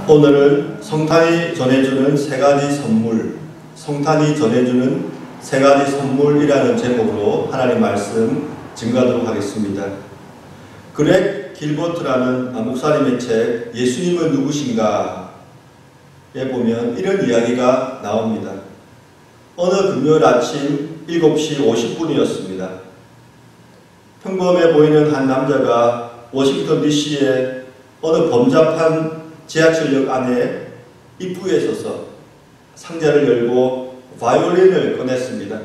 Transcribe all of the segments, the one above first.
오늘은 성탄이 전해주는 세 가지 선물, 성탄이 전해주는 세 가지 선물이라는 제목으로 하나님 말씀 증거하도록 하겠습니다. 그렉 길버트라는 목사님의 책 예수님은 누구신가에 보면 이런 이야기가 나옵니다. 어느 금요일 아침 7시 50분이었습니다. 평범해 보이는 한 남자가 워싱턴 DC의 어느 범잡한 지하철역 안에 입구에 서서 상자를 열고 바이올린을 꺼냈습니다.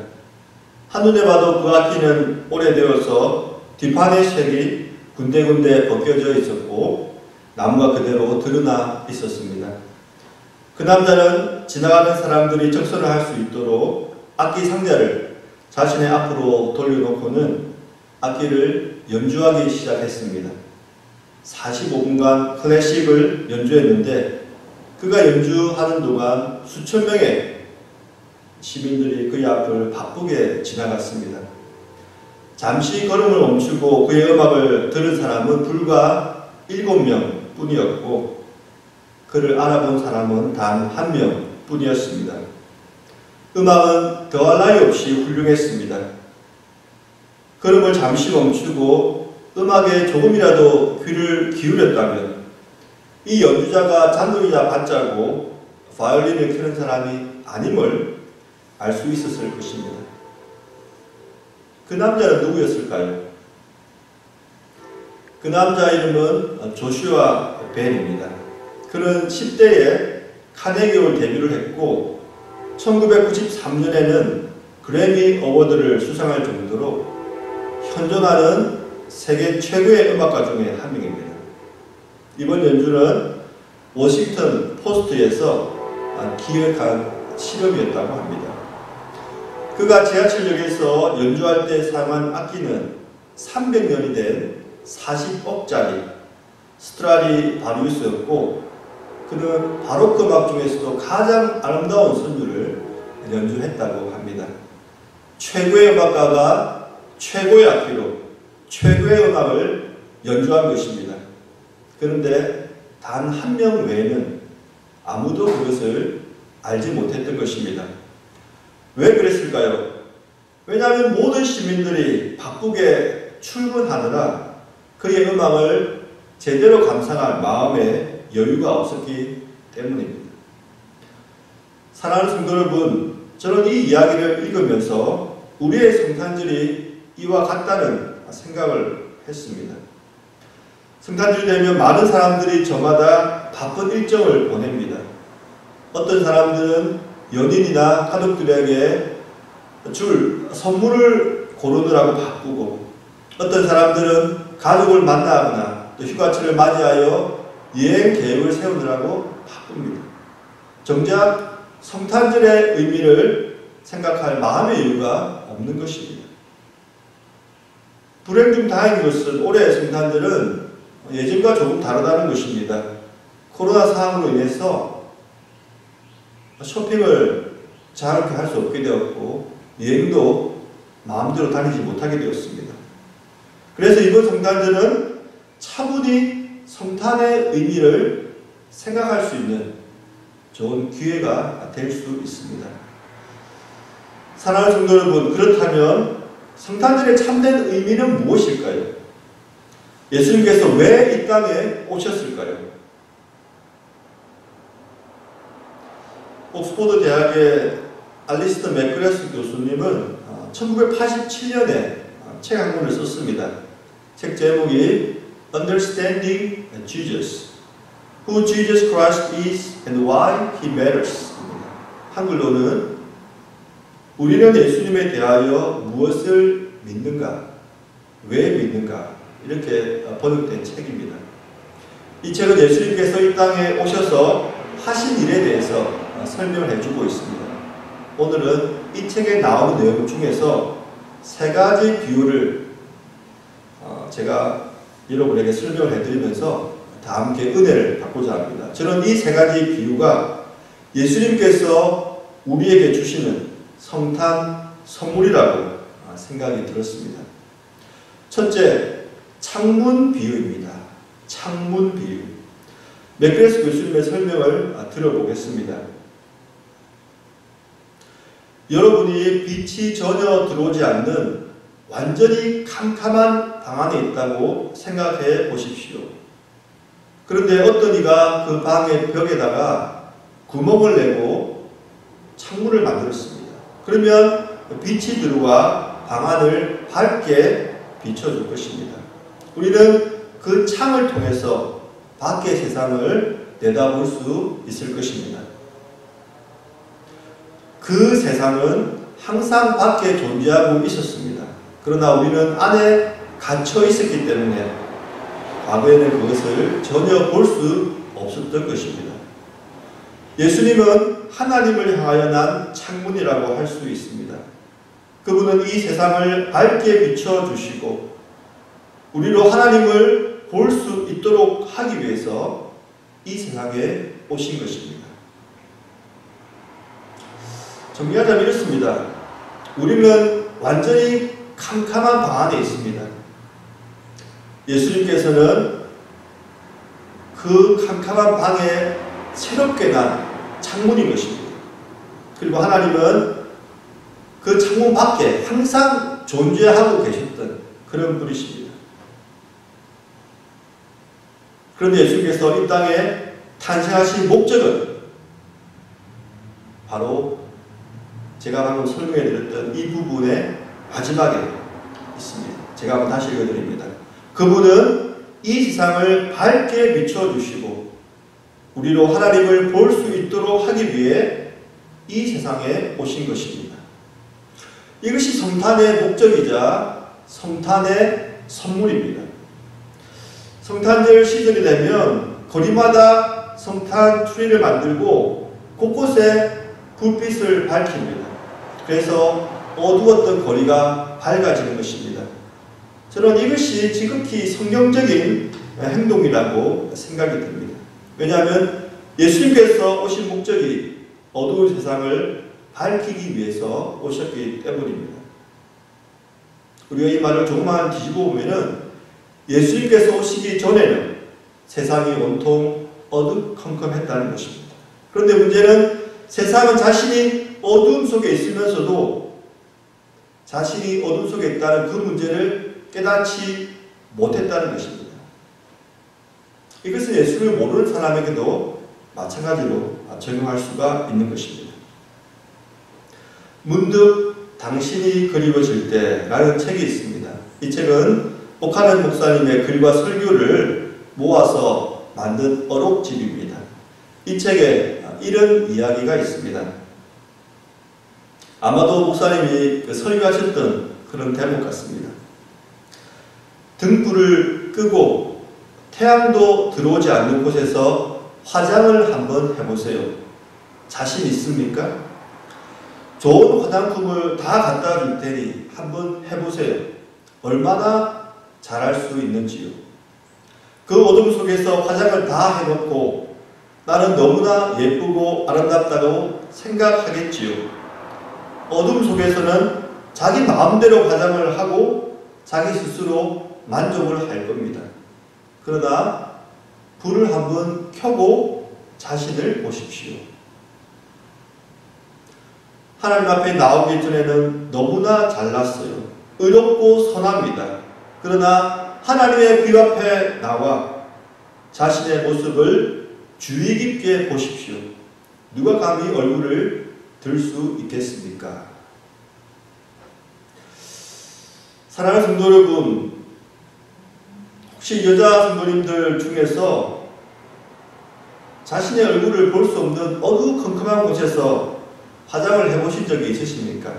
한눈에 봐도 그 악기는 오래되어서 뒷판의 색이 군데군데 벗겨져 있었고 나무가 그대로 드러나 있었습니다. 그 남자는 지나가는 사람들이 적선을 할 수 있도록 악기 상자를 자신의 앞으로 돌려놓고는 악기를 연주하기 시작했습니다. 45분간 클래식을 연주했는데 그가 연주하는 동안 수천 명의 시민들이 그의 앞을 바쁘게 지나갔습니다. 잠시 걸음을 멈추고 그의 음악을 들은 사람은 불과 7명 뿐이었고 그를 알아본 사람은 단 1명 뿐이었습니다. 음악은 더할 나위 없이 훌륭했습니다. 걸음을 잠시 멈추고 음악에 조금이라도 귀를 기울였다면 이 연주자가 잔노이자 받자고 바이올린을 켜는 사람이 아님을 알 수 있었을 것입니다. 그 남자는 누구였을까요? 그 남자 이름은 조슈아 벤입니다. 그는 10대에 카네기홀 데뷔를 했고 1993년에는 그래미 어워드를 수상할 정도로 현존하는 세계 최고의 음악가 중에 한 명입니다. 이번 연주는 워싱턴 포스트에서 기획한 실험이었다고 합니다. 그가 지하철역에서 연주할 때 사용한 악기는 300년이 된 40억짜리 스트라디바리우스였고 그는 바로크 음악 중에서도 가장 아름다운 선율을 연주했다고 합니다. 최고의 음악가가 최고의 악기로 최고의 음악을 연주한 것입니다. 그런데 단 1명 외에는 아무도 그것을 알지 못했던 것입니다. 왜 그랬을까요? 왜냐하면 모든 시민들이 바쁘게 출근하느라 그의 음악을 제대로 감상할 마음에 여유가 없었기 때문입니다. 사랑하는 성도 여러분, 저는 이 이야기를 읽으면서 우리의 성탄절이 이와 같다는 생각을 했습니다. 성탄절이 되면 많은 사람들이 저마다 바쁜 일정을 보냅니다. 어떤 사람들은 연인이나 가족들에게 줄 선물을 고르느라고 바쁘고 어떤 사람들은 가족을 만나거나 또 휴가철을 맞이하여 여행 계획을 세우느라고 바쁩니다. 정작 성탄절의 의미를 생각할 마음의 여유가 없는 것입니다. 불행 중 다행인 것은 올해 성탄절은 예전과 조금 다르다는 것입니다. 코로나 상황으로 인해서 쇼핑을 자유롭게 할 수 없게 되었고 여행도 마음대로 다니지 못하게 되었습니다. 그래서 이번 성탄절은 차분히 성탄의 의미를 생각할 수 있는 좋은 기회가 될 수 있습니다. 사랑하는 성도 여러분, 그렇다면 성탄절의 참된 의미는 무엇일까요? 예수님께서 왜 이 땅에 오셨을까요? 옥스퍼드 대학의 알리스터 맥그레스 교수님은 1987년에 책 한 권을 썼습니다. 책 제목이 Understanding Jesus, Who Jesus Christ is and Why He Matters. 한글로는 우리는 예수님에 대하여 무엇을 믿는가, 왜 믿는가 이렇게 번역된 책입니다. 이 책은 예수님께서 이 땅에 오셔서 하신 일에 대해서 설명을 해주고 있습니다. 오늘은 이 책에 나오는 내용 중에서 세 가지 비유를 제가 여러분에게 설명을 해드리면서 다 함께 은혜를 받고자 합니다. 저는 이 세 가지 비유가 예수님께서 우리에게 주시는 성탄 선물이라고 생각이 들었습니다. 첫째, 창문 비유입니다. 창문 비유. 맥그레스 교수님의 설명을 들어보겠습니다. 여러분이 빛이 전혀 들어오지 않는 완전히 캄캄한 방 안에 있다고 생각해 보십시오. 그런데 어떤 이가 그 방의 벽에다가 구멍을 내고 창문을 만들었습니다. 그러면 빛이 들어와 방 안을 밝게 비춰줄 것입니다. 우리는 그 창을 통해서 밖의 세상을 내다볼 수 있을 것입니다. 그 세상은 항상 밖에 존재하고 있었습니다. 그러나 우리는 안에 갇혀 있었기 때문에 과거에는 그것을 전혀 볼 수 없었던 것입니다. 예수님은 하나님을 향하여 난 창문이라고 할 수 있습니다. 그분은 이 세상을 밝게 비춰주시고 우리로 하나님을 볼 수 있도록 하기 위해서 이 세상에 오신 것입니다. 정리하자면 이렇습니다. 우리는 완전히 캄캄한 방 안에 있습니다. 예수님께서는 그 캄캄한 방에 새롭게 난 창문인 것입니다. 그리고 하나님은 그 창문 밖에 항상 존재하고 계셨던 그런 분이십니다. 그런데 예수님께서 이 땅에 탄생하신 목적은 바로 제가 방금 설명해 드렸던 이 부분의 마지막에 있습니다. 제가 한번 다시 읽어드립니다. 그분은 이 세상을 밝게 비춰주시고 우리로 하나님을 볼 수 있도록 하기 위해 이 세상에 오신 것입니다. 이것이 성탄의 목적이자 성탄의 선물입니다. 성탄절 시즌이 되면 거리마다 성탄 트리를 만들고 곳곳에 불빛을 밝힙니다. 그래서 어두웠던 거리가 밝아지는 것입니다. 저는 이것이 지극히 성경적인 행동이라고 생각이 듭니다. 왜냐하면 예수님께서 오신 목적이 어두운 세상을 밝히기 위해서 오셨기 때문입니다. 우리가 이 말을 조금만 뒤집어 보면은 예수님께서 오시기 전에는 세상이 온통 어두컴컴했다는 것입니다. 그런데 문제는 세상은 자신이 어둠 속에 있으면서도 자신이 어둠 속에 있다는 그 문제를 깨닫지 못했다는 것입니다. 이것은 예수를 모르는 사람에게도 마찬가지로 적용할 수가 있는 것입니다. 문득 당신이 그리워질 때라는 책이 있습니다. 이 책은 오카넨 목사님의 글과 설교를 모아서 만든 어록집입니다. 이 책에 이런 이야기가 있습니다. 아마도 목사님이 설교하셨던 그런 대목 같습니다. 등불을 끄고 태양도 들어오지 않는 곳에서 화장을 한번 해보세요. 자신 있습니까? 좋은 화장품을 다 갖다 줄 테니 한번 해보세요. 얼마나 잘할 수 있는지요. 그 어둠 속에서 화장을 다 해놓고 나는 너무나 예쁘고 아름답다고 생각하겠지요. 어둠 속에서는 자기 마음대로 화장을 하고 자기 스스로 만족을 할 겁니다. 그러나 불을 한번 켜고 자신을 보십시오. 하나님 앞에 나오기 전에는 너무나 잘났어요. 의롭고 선합니다. 그러나 하나님의 귀 앞에 나와 자신의 모습을 주의 깊게 보십시오. 누가 감히 얼굴을 들 수 있겠습니까? 사랑하는 성도 여러분, 혹시 여자 성도님들 중에서 자신의 얼굴을 볼 수 없는 어두컴컴한 곳에서 화장을 해보신 적이 있으십니까?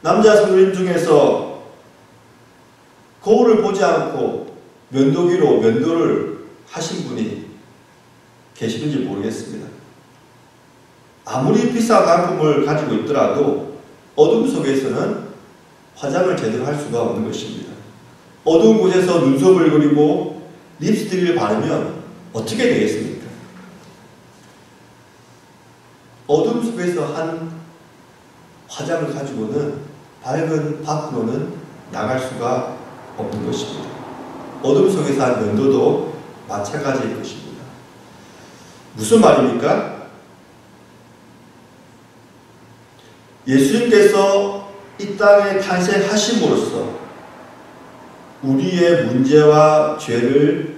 남자 성도님 중에서 거울을 보지 않고 면도기로 면도를 하신 분이 계시는지 모르겠습니다. 아무리 비싼 상품을 가지고 있더라도 어둠 속에서는 화장을 제대로 할 수가 없는 것입니다. 어두운 곳에서 눈썹을 그리고 립스틱을 바르면 어떻게 되겠습니까? 어둠 속에서 한 화장을 가지고는 밝은 밖으로는 나갈 수가 없는 것입니다. 어둠 속에서 한 면도도 마찬가지일 것입니다. 무슨 말입니까? 예수님께서 이 땅에 탄생하심으로써 우리의 문제와 죄를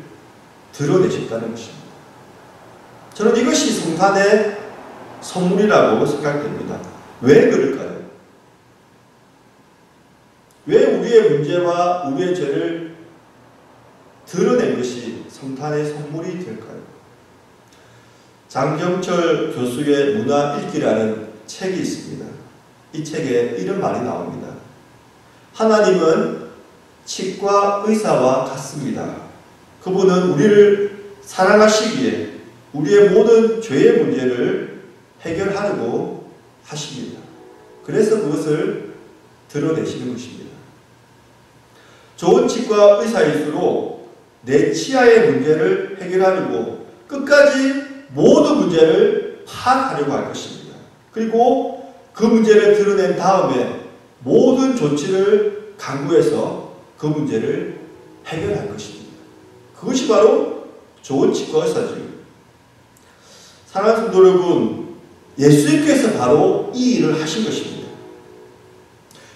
드러내셨다는 것입니다. 저는 이것이 성탄의 선물이라고 생각됩니다. 왜 그럴까요? 왜 우리의 문제와 우리의 죄를 드러낸 것이 성탄의 선물이 될까요? 장경철 교수의 문화읽기라는 책이 있습니다. 이 책에 이런 말이 나옵니다. 하나님은 치과 의사와 같습니다. 그분은 우리를 사랑하시기에 우리의 모든 죄의 문제를 해결하려고 하십니다. 그래서 그것을 드러내시는 것입니다. 좋은 치과 의사일수록 내 치아의 문제를 해결하려고 끝까지 모든 문제를 파악하려고 할 것입니다. 그리고 그 문제를 드러낸 다음에 모든 조치를 강구해서 그 문제를 해결할 것입니다. 그것이 바로 좋은 치과 의사죠. 사랑하는 성도 여러분, 예수님께서 바로 이 일을 하신 것입니다.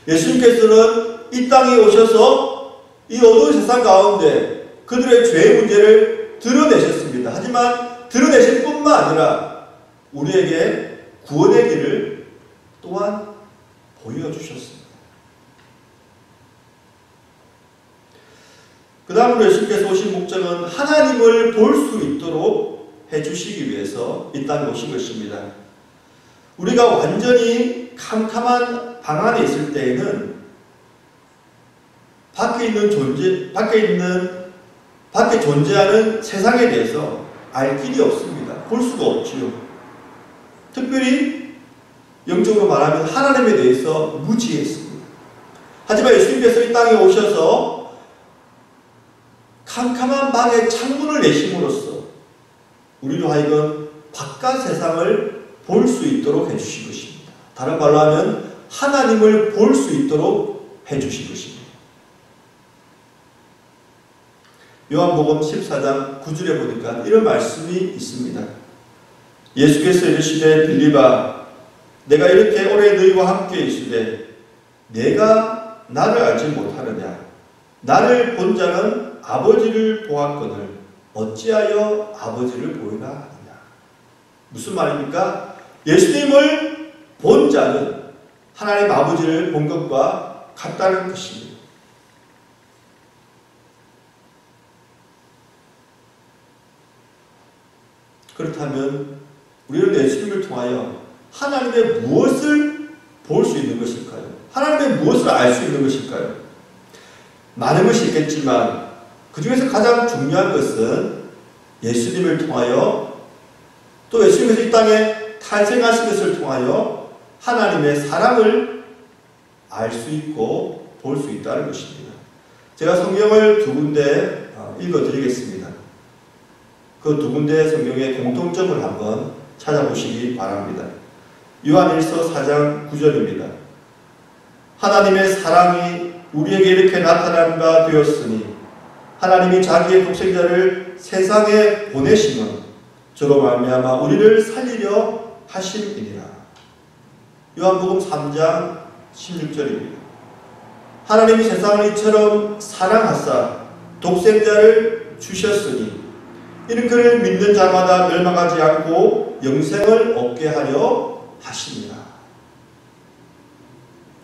예수님께서는 이 땅에 오셔서 이 어두운 세상 가운데 그들의 죄의 문제를 드러내셨습니다. 하지만 드러내실 뿐만 아니라 우리에게 구원의 길을 또한 보여주셨습니다. 그 다음으로 예수님께서 오신 목적은 하나님을 볼 수 있도록 해주시기 위해서 이 땅에 오신 것입니다. 우리가 완전히 캄캄한 방 안에 있을 때에는 밖에 존재하는 세상에 대해서 알 길이 없습니다. 볼 수가 없지요. 특별히 영적으로 말하면 하나님에 대해서 무지했습니다. 하지만 예수님께서 이 땅에 오셔서 캄캄한 방에 창문을 내심으로써 우리로 하여금 바깥 세상을 볼 수 있도록 해주신 것입니다. 다른 말로 하면 하나님을 볼 수 있도록 해주신 것입니다. 요한복음 14장 9절에 보니까 이런 말씀이 있습니다. 예수께서 이르시되 빌립아 내가 이렇게 오래 너희와 함께 있으되 내가 나를 알지 못하느냐 나를 본 자는 아버지를 보았거늘 어찌하여 아버지를 보이라 하느냐. 무슨 말입니까? 예수님을 본 자는 하나님 아버지를 본 것과 같다는 것입니다. 그렇다면 우리는 예수님을 통하여 하나님의 무엇을 볼 수 있는 것일까요? 하나님의 무엇을 알 수 있는 것일까요? 많은 것이 있겠지만 그 중에서 가장 중요한 것은 예수님을 통하여 또 예수님께서 이 땅에 탄생하신 것을 통하여 하나님의 사랑을 알 수 있고 볼 수 있다는 것입니다. 제가 성경을 두 군데 읽어드리겠습니다. 그 두 군데 성경의 공통점을 한번 찾아보시기 바랍니다. 요한일서 4장 9절입니다. 하나님의 사랑이 우리에게 이렇게 나타난 바 되었으니 하나님이 자기의 독생자를 세상에 보내심은 저로 말미암아 우리를 살리려 하심이니라. 요한복음 3장 16절입니다. 하나님이 세상을 이처럼 사랑하사 독생자를 주셨으니 이는 그를 믿는 자마다 멸망하지 않고 영생을 얻게 하려 하십니다.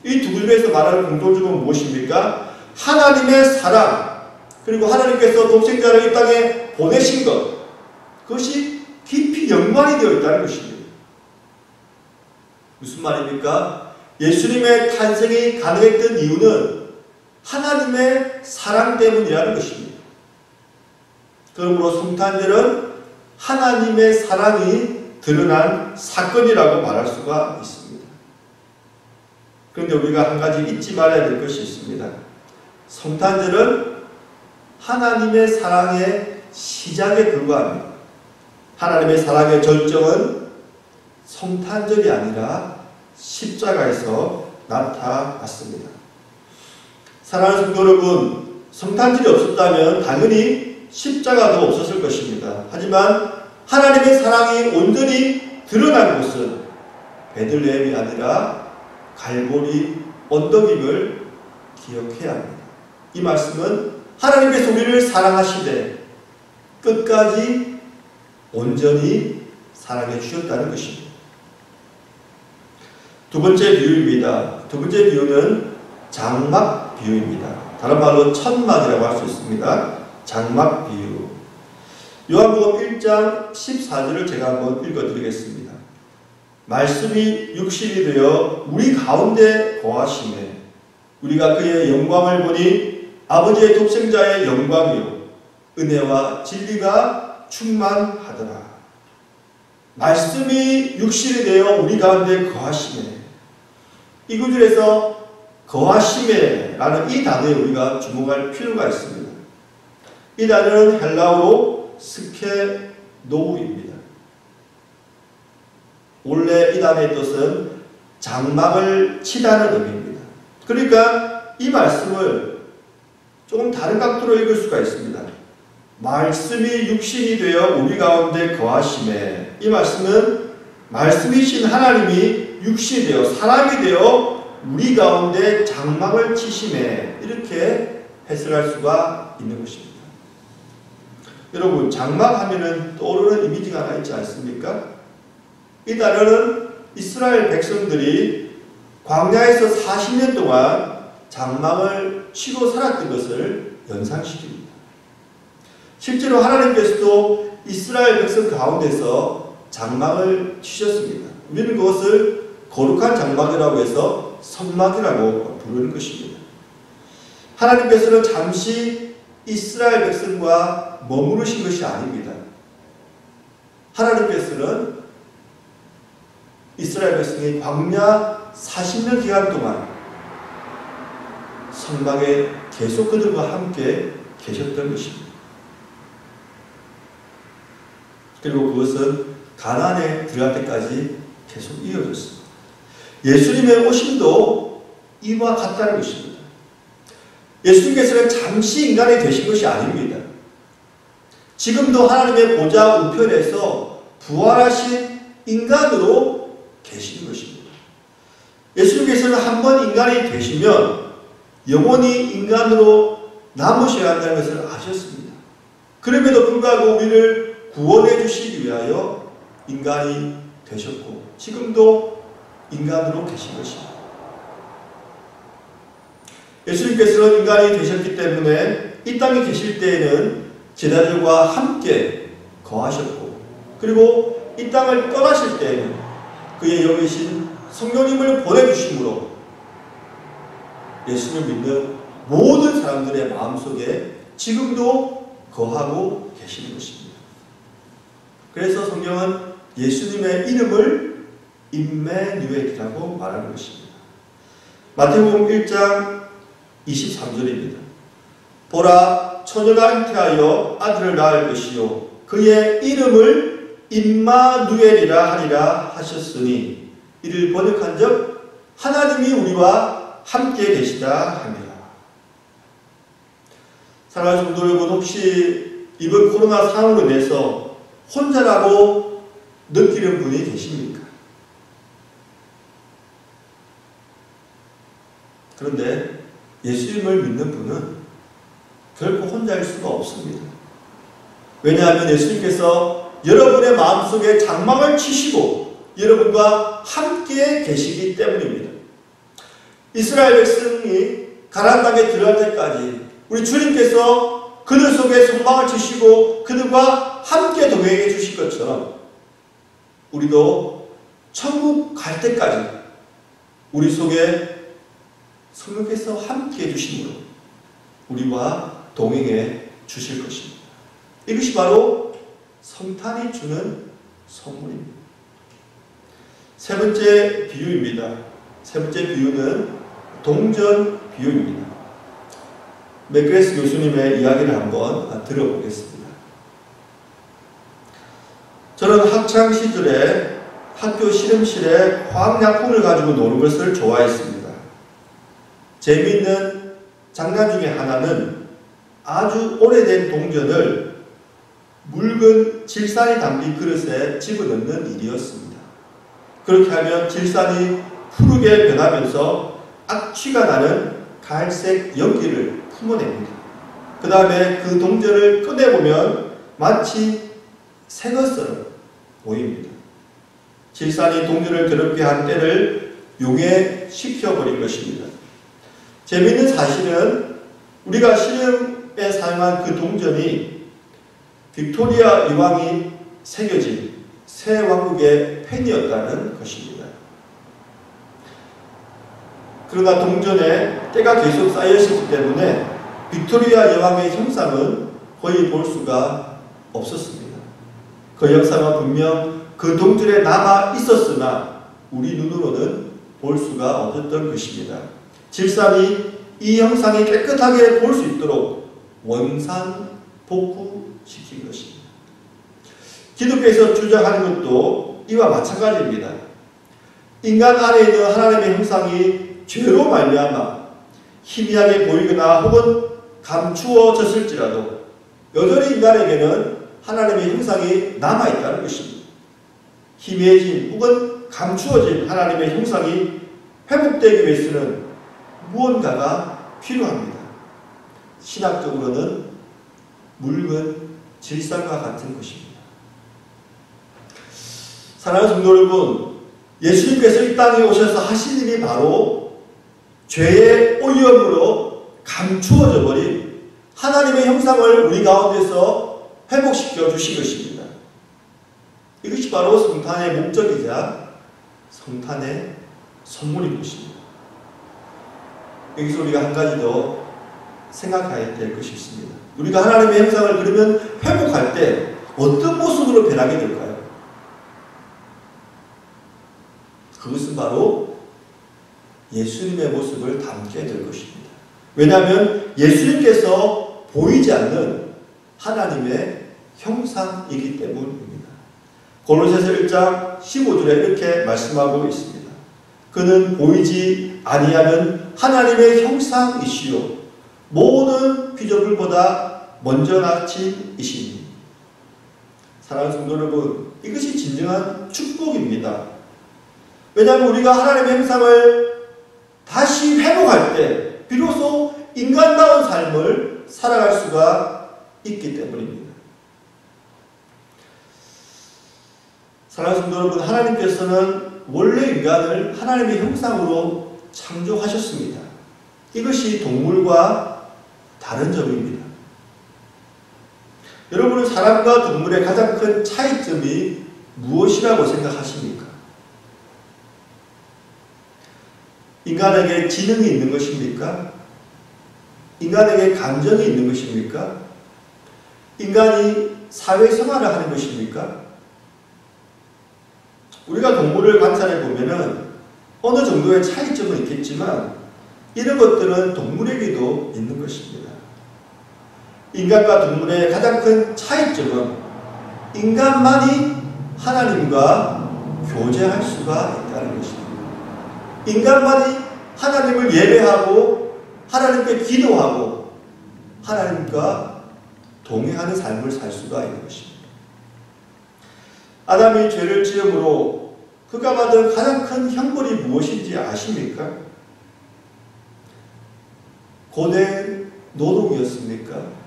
이 두 군데에서 말하는 공통점은 무엇입니까? 하나님의 사랑 그리고 하나님께서 독생자를 이 땅에 보내신 것 그것이 깊이 연관이 되어 있다는 것입니다. 무슨 말입니까? 예수님의 탄생이 가능했던 이유는 하나님의 사랑 때문이라는 것입니다. 그러므로 성탄절은 하나님의 사랑이 드러난 사건이라고 말할 수가 있습니다. 그런데 우리가 한 가지 잊지 말아야 될 것이 있습니다. 성탄절은 하나님의 사랑의 시작에 불과합니다. 하나님의 사랑의 절정은 성탄절이 아니라 십자가에서 나타났습니다. 사랑하는 성도 여러분, 성탄절이 없었다면 당연히 십자가도 없었을 것입니다. 하지만 하나님의 사랑이 온전히 드러난 곳은 베들레헴이 아니라 갈보리 언덕임을 기억해야 합니다. 이 말씀은 하나님께서 우리를 사랑하시되 끝까지 온전히 사랑해 주셨다는 것입니다. 두 번째 비유입니다. 두 번째 비유는 장막 비유입니다. 다른 말로 천막이라고 할 수 있습니다. 장막 비유. 요한복음 1장 14절을 제가 한번 읽어드리겠습니다. 말씀이 육신이 되어 우리 가운데 거하시매 우리가 그의 영광을 보니 아버지의 독생자의 영광이요 은혜와 진리가 충만하더라. 말씀이 육신이 되어 우리 가운데 거하시매. 이 구절에서 거하시매 라는 이 단어에 우리가 주목할 필요가 있습니다. 이 단어는 헬라어로 스케노우입니다. 원래 이 단어의 뜻은 장막을 치다는 의미입니다. 그러니까 이 말씀을 조금 다른 각도로 읽을 수가 있습니다. 말씀이 육신이 되어 우리 가운데 거하심에, 이 말씀은 말씀이신 하나님이 육신이 되어 사람이 되어 우리 가운데 장막을 치심에, 이렇게 해석할 수가 있는 것입니다. 여러분, 장막하면은 떠오르는 이미지가 하나 있지 않습니까? 이 단어는 이스라엘 백성들이 광야에서 40년 동안 장막을 치고 살았던 것을 연상시킵니다. 실제로 하나님께서도 이스라엘 백성 가운데서 장막을 치셨습니다. 우리는 그것을 거룩한 장막이라고 해서 성막이라고 부르는 것입니다. 하나님께서는 잠시 이스라엘 백성과 머무르신 것이 아닙니다. 하나님께서는 이스라엘 백성이 광야 40년 기간 동안 성막에 계속 그들과 함께 계셨던 것입니다. 그리고 그것은 가나안에 들어갈 때까지 계속 이어졌습니다. 예수님의 오심도 이와 같다는 것입니다. 예수님께서는 잠시 인간이 되신 것이 아닙니다. 지금도 하나님의 보좌 우편에서 부활하신 인간으로 계시는 것입니다. 예수님께서는 한번 인간이 되시면 영원히 인간으로 남으셔야 한다는 것을 아셨습니다. 그럼에도 불구하고 우리를 구원해 주시기 위하여 인간이 되셨고 지금도 인간으로 계신 것입니다. 예수님께서는 인간이 되셨기 때문에 이 땅에 계실 때에는 제자들과 함께 거하셨고, 그리고 이 땅을 떠나실 때에는 그의 영이신 성령님을 보내주심으로 예수님을 믿는 모든 사람들의 마음속에 지금도 거하고 계시는 것입니다. 그래서 성경은 예수님의 이름을 임마누엘이라고 말하는 것입니다. 마태복음 1장 23절입니다. 보라, 처녀가 잉태하여 아들을 낳을 것이요 그의 이름을 임마누엘이라 하리라 하셨으니, 이를 번역한 적 하나님이 우리와 함께 계시다 합니다. 사랑하는 성도 여러분, 혹시 이번 코로나 상황으로 인해서 혼자라고 느끼는 분이 계십니까? 그런데 예수님을 믿는 분은 결코 혼자일 수가 없습니다. 왜냐하면 예수님께서 여러분의 마음속에 장막을 치시고 여러분과 함께 계시기 때문입니다. 이스라엘 백성이 가나안 땅에 들어갈 때까지 우리 주님께서 그들 속에 성막을 치시고 그들과 함께 동행해 주실 것처럼 우리도 천국 갈 때까지 우리 속에 성령께서 함께 해주심으로 우리와 동행해 주실 것입니다. 이것이 바로 성탄이 주는 선물입니다. 세 번째 비유입니다. 세 번째 비유는 동전 비유입니다. 맥그레스 교수님의 이야기를 한번 들어보겠습니다. 저는 학창시절에 학교 실험실에 화학약품을 가지고 노는 것을 좋아했습니다. 재미있는 장난 중에 하나는 아주 오래된 동전을 묽은 질산이 담긴 그릇에 집어넣는 일이었습니다. 그렇게 하면 질산이 푸르게 변하면서 악취가 나는 갈색 연기를 품어냅니다. 그 다음에 그 동전을 꺼내보면 마치 새 것처럼 보입니다. 질산이 동전을 더럽게 한 때를 용해시켜버린 것입니다. 재미있는 사실은 우리가 실험에 사용한 그 동전이 빅토리아 여왕이 새겨진 새 왕국의 펜이었다는 것입니다. 그러나 동전에 때가 계속 쌓여있었기 때문에 빅토리아 여왕의 형상은 거의 볼 수가 없었습니다. 그 형상은 분명 그 동전에 남아 있었으나 우리 눈으로는 볼 수가 없었던 것입니다. 질산이 이 형상이 깨끗하게 볼 수 있도록 원상 복구시킨 것입니다. 기독교에서 주장하는 것도 이와 마찬가지입니다. 인간 안에 있는 하나님의 형상이 죄로 말미암아 희미하게 보이거나 혹은 감추어졌을지라도 여전히 인간에게는 하나님의 형상이 남아있다는 것입니다. 희미해진 혹은 감추어진 하나님의 형상이 회복되기 위해서는 무언가가 필요합니다. 신학적으로는 묽은 질산과 같은 것입니다. 사랑하는 성도 여러분, 예수님께서 이 땅에 오셔서 하신 일이 바로 죄의 오염으로 감추어져 버린 하나님의 형상을 우리 가운데서 회복시켜 주신 것입니다. 이것이 바로 성탄의 목적이자 성탄의 선물인 것입니다. 여기서 우리가 한 가지 더 생각해야 될 것이 있습니다. 우리가 하나님의 형상을 그러면 회복할 때 어떤 모습으로 변하게 될까요? 그것은 바로 예수님의 모습을 담게 될 것입니다. 왜냐하면 예수님께서 보이지 않는 하나님의 형상이기 때문입니다. 고로새서 1장 15절에 이렇게 말씀하고 있습니다. 그는 보이지 아니하는 하나님의 형상이시요 모든 피조물보다 먼저 나신 이시니. 사랑하는 성도 여러분, 이것이 진정한 축복입니다. 왜냐하면 우리가 하나님의 형상을 다시 회복할 때 비로소 인간다운 삶을 살아갈 수가 있기 때문입니다. 사랑하는 성도 여러분, 하나님께서는 원래 인간을 하나님의 형상으로 창조하셨습니다. 이것이 동물과 다른 점입니다. 여러분은 사람과 동물의 가장 큰 차이점이 무엇이라고 생각하십니까? 인간에게 지능이 있는 것입니까? 인간에게 감정이 있는 것입니까? 인간이 사회생활을 하는 것입니까? 우리가 동물을 관찰해 보면은 어느 정도의 차이점은 있겠지만 이런 것들은 동물에게도 있는 것입니다. 인간과 동물의 가장 큰 차이점은 인간만이 하나님과 교제할 수가 있다는 것입니다. 인간만이 하나님을 예배하고 하나님께 기도하고 하나님과 동행하는 삶을 살 수가 있는 것입니다. 아담이 죄를 지음으로 그가 받은 가장 큰 형벌이 무엇인지 아십니까? 고된 노동이었습니까?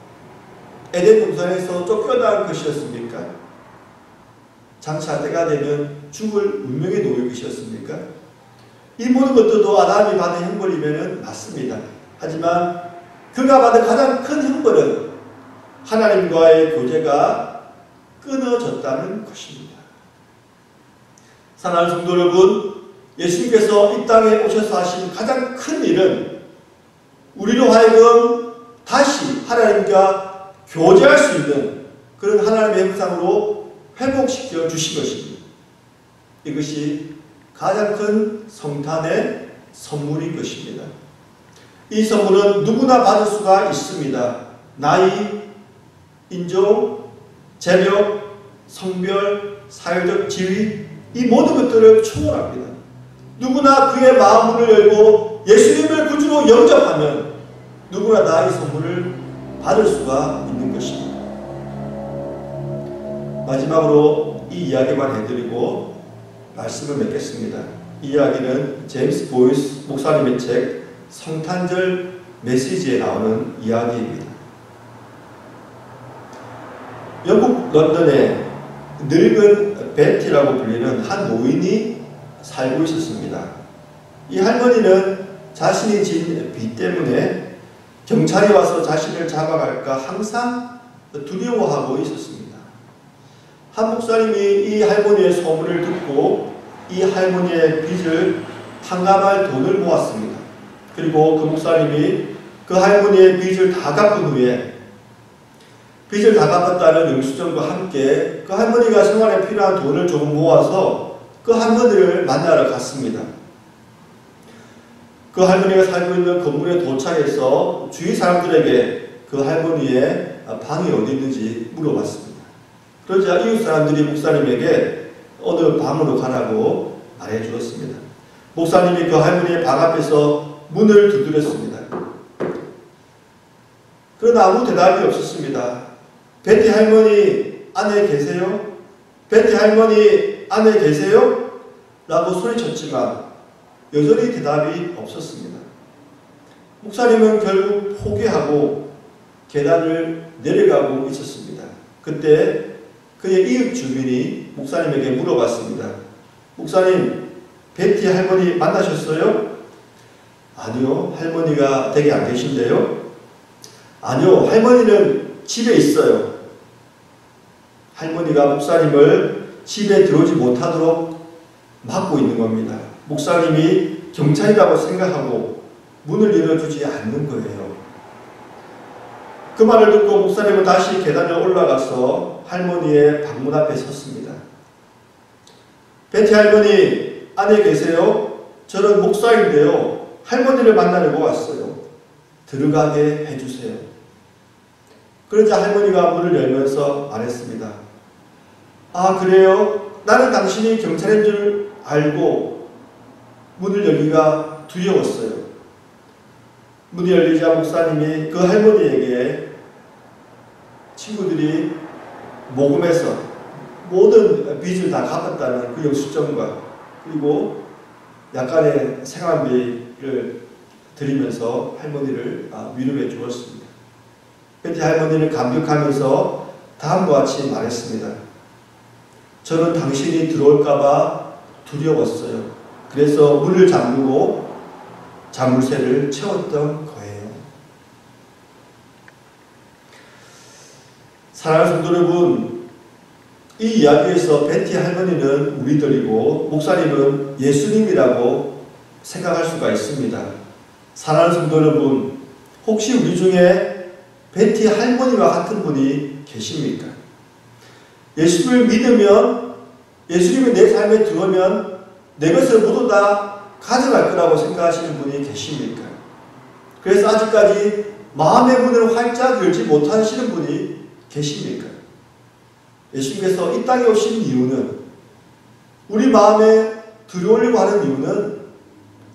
에덴 동산에서 쫓겨나는 것이었습니까? 장차 때가 되면 죽을 운명에 놓인 것이었습니까? 이 모든 것들도 아담이 받은 형벌이면 맞습니다. 하지만 그가 받은 가장 큰 형벌은 하나님과의 교제가 끊어졌다는 것입니다. 사랑하는 성도 여러분, 예수님께서 이 땅에 오셔서 하신 가장 큰 일은 우리로 하여금 다시 하나님과 교제할 수 있는 그런 하나님의 형상으로 회복시켜 주신 것입니다. 이것이 가장 큰 성탄의 선물인 것입니다. 이 선물은 누구나 받을 수가 있습니다. 나이, 인종, 재력, 성별, 사회적 지위, 이 모든 것들을 초월합니다. 누구나 그의 마음을 열고 예수님을 구주로 영접하면 누구나 다 이 선물을 받을 수가 있는 것입니다. 마지막으로 이 이야기만 해드리고 말씀을 맺겠습니다. 이 이야기는 제임스 보이스 목사님의 책 성탄절 메시지에 나오는 이야기입니다. 영국 런던에 늙은 베티라고 불리는 한 노인이 살고 있었습니다. 이 할머니는 자신이 진 비 때문에 경찰이 와서 자신을 잡아갈까 항상 두려워하고 있었습니다. 한 목사님이 이 할머니의 소문을 듣고 이 할머니의 빚을 탕감할 돈을 모았습니다. 그리고 그 목사님이 그 할머니의 빚을 다 갚은 후에 빚을 다 갚았다는 영수증과 함께 그 할머니가 생활에 필요한 돈을 조금 모아서 그 할머니를 만나러 갔습니다. 그 할머니가 살고 있는 건물에 도착해서 주위 사람들에게 그 할머니의 방이 어디 있는지 물어봤습니다. 그러자 이웃 사람들이 목사님에게 어느 방으로 가라고 말해 주었습니다. 목사님이 그 할머니의 방 앞에서 문을 두드렸습니다. 그러나 아무 대답이 없었습니다. 베티 할머니 안에 계세요? 베티 할머니 안에 계세요? 라고 소리쳤지만 여전히 대답이 없었습니다. 목사님은 결국 포기하고 계단을 내려가고 있었습니다. 그때 그의 이웃 주민이 목사님에게 물어봤습니다. 목사님, 베티 할머니 만나셨어요? 아니요, 할머니가 댁에 안 계신데요? 아니요, 할머니는 집에 있어요. 할머니가 목사님을 집에 들어오지 못하도록 막고 있는 겁니다. 목사님이 경찰이라고 생각하고 문을 열어주지 않는 거예요. 그 말을 듣고 목사님은 다시 계단에 올라가서 할머니의 방문 앞에 섰습니다. 베티 할머니 안에 계세요? 저는 목사인데요. 할머니를 만나려고 왔어요. 들어가게 해주세요. 그러자 할머니가 문을 열면서 말했습니다. 아, 그래요? 나는 당신이 경찰인 줄 알고 문을 열기가 두려웠어요. 문이 열리자 목사님이 그 할머니에게 친구들이 모금해서 모든 빚을 다 갚았다는 그 영수증과 그리고 약간의 생활비를 드리면서 할머니를 위로해 주었습니다. 베티 할머니는 감격하면서 다음과 같이 말했습니다. 저는 당신이 들어올까봐 두려웠어요. 그래서 문을 잠그고 자물쇠를 채웠던 거예요. 사랑하는 성도 여러분, 이 이야기에서 베티 할머니는 우리들이고 목사님은 예수님이라고 생각할 수가 있습니다. 사랑하는 성도 여러분, 혹시 우리 중에 베티 할머니와 같은 분이 계십니까? 예수님을 믿으면, 예수님이 내 삶에 들어오면 내 것을 모두 다 가져갈 거라고 생각하시는 분이 계십니까? 그래서 아직까지 마음의 문을 활짝 열지 못하시는 분이 계십니까? 예수님께서 이 땅에 오신 이유는, 우리 마음에 들어오려고 하는 이유는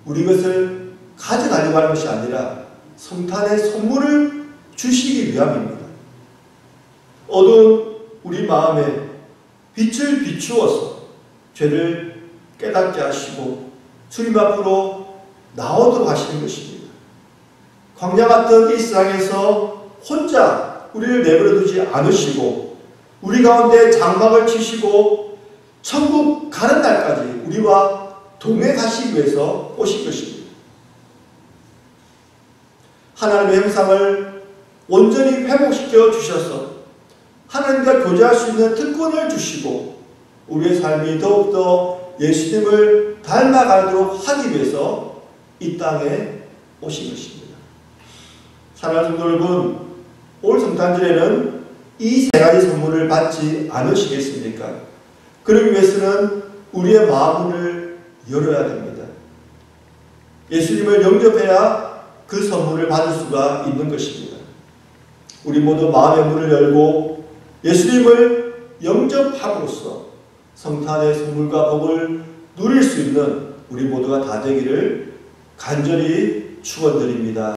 우리 것을 가져가려고 하는 것이 아니라 성탄의 선물을 주시기 위함입니다. 어두운 우리 마음에 빛을 비추어서 죄를 깨닫게 하시고 주님 앞으로 나오도록 하시는 것입니다. 광야 같은 이 세상에서 혼자 우리를 내버려 두지 않으시고 우리 가운데 장막을 치시고 천국 가는 날까지 우리와 동행하시기 위해서 오신 것입니다. 하나님의 형상을 온전히 회복시켜 주셔서 하나님과 교제할 수 있는 특권을 주시고 우리의 삶이 더욱더 예수님을 닮아가도록 하기 위해서 이 땅에 오신 것입니다. 사랑하는 성도 여러분, 올 성탄절에는 이 세 가지 선물을 받지 않으시겠습니까? 그러기 위해서는 우리의 마음을 열어야 됩니다. 예수님을 영접해야 그 선물을 받을 수가 있는 것입니다. 우리 모두 마음의 문을 열고 예수님을 영접함으로써 성탄의 선물과 복을 누릴 수 있는 우리 모두가 다 되기를 간절히 축원드립니다.